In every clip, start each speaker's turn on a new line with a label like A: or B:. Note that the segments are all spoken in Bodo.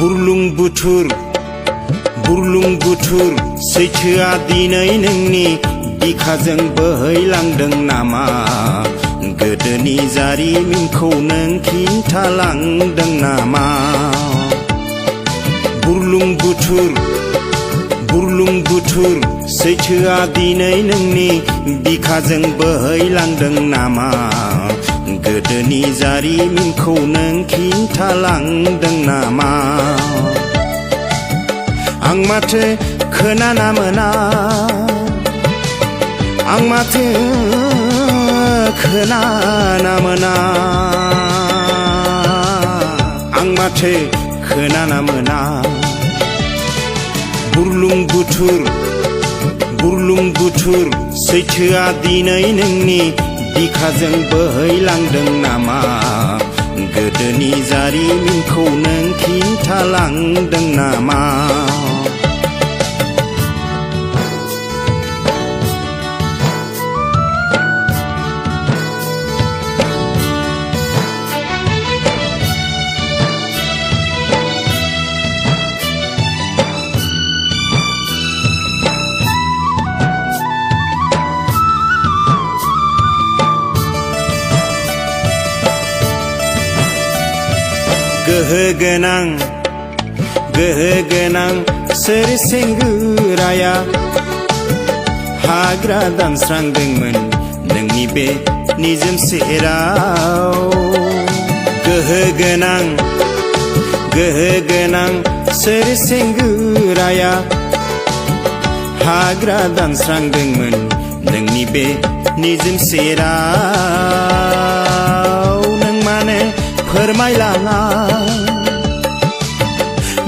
A: बुरलुंबुथुर बुरलुंबुथुर सैथोआ दिनै नोंनि बिखाजों बोहैलांदों नामा गोदोनि जारिमिनखौ नों खिन्थालांदों नामा बुरलुंबुथुर बुरलुंबुथुर सैथोआ दिनै नोंनि बिखाजों बोहैलांदों नामा गोदोनि जारिमिनखौ नों खिन्थालांदों नामा आं माथो खोनाना मोना आं माथो खोनाना मोना आं माथो खोनाना मोना बुरलुंबुथुर बुरलुंबुथुर सैथोआ दिनै नोंनि बिखाजों बोहैलांदों नामा गोदोनि जारिमिनखौ नों खिन्थालांदों नामा गोहो गोनां सोर सेंग्राया हाग्रा दानस्रांदोंमोन नोंनि बे निजोम सेराव गोहो गोनां सोर सेंग्राया हाग्रा दानस्रांदोंमोन नोंनि बे निजोम सेराव नों मानो फोरमायलाङा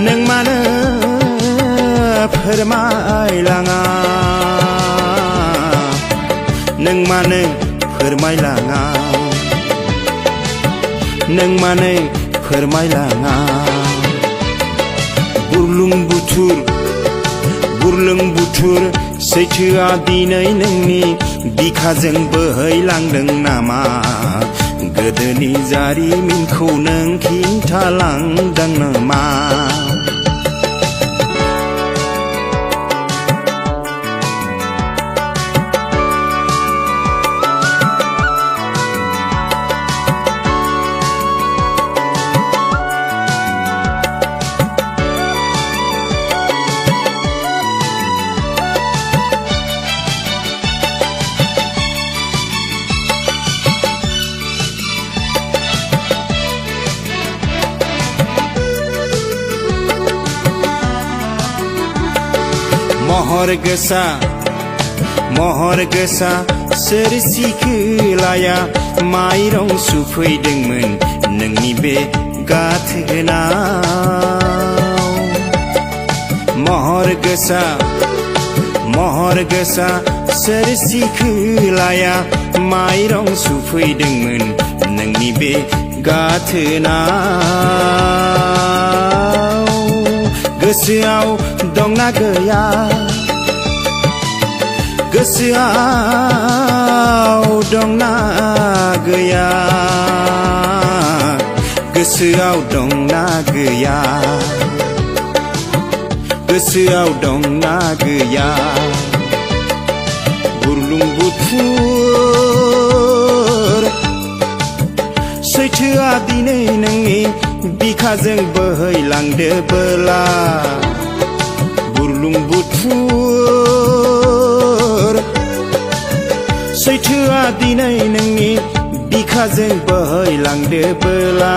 A: नों मानो फोरमायलाङा नों मानो फोरमायलाङा नों मानो फोरमायलाङा बुरलुंबुथुर सैथोआ दिनै नोंनि बिखाजों बोहैलांदों नामा गोदोनि जारिमिनखौ नों खिन्थालांदों नामा महर गोसा सोर सिखोलाया माइरं सुफैदोंमोन नोंनि बे गाथोनाव महर गोसा सोर सिखोलाया माइरं सुफैदोंमोन नोंनि बे गाथोनाव गोसोआव दंना गैया गोसोआव दंना गैया गोसोआव दंना गैया गोसोआव दंना गैया बुरलुंबुथुर सैथोआ दिनै नोंनि बिखाजों बोहैलांदोबोला बुरलुंबुथुर सैथोआ दिनै नोंनि बिखाजों बोहैलांदोबोला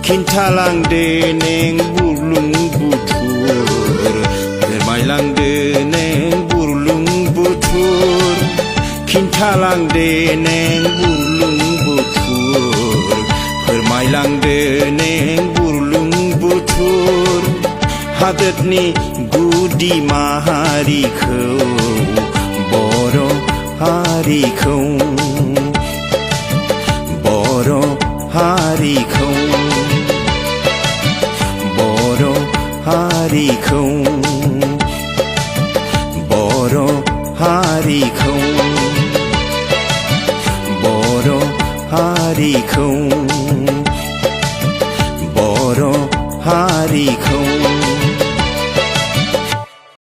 A: खिन्थालांदो नों बुरलुंबुथुर फोरमायलांदो नों बुरलुंबुथुर खिन्थालांदो नों बुरलुंबुथुर फोरमायलांदो नों बुरलुंबुथुर हादोरनि गुदि माहारिखौ बर' हारिखौ बर' हारिखौ बर' हारिखौ बर' हारिखौ बर' हारिखौ बर' हारिखौ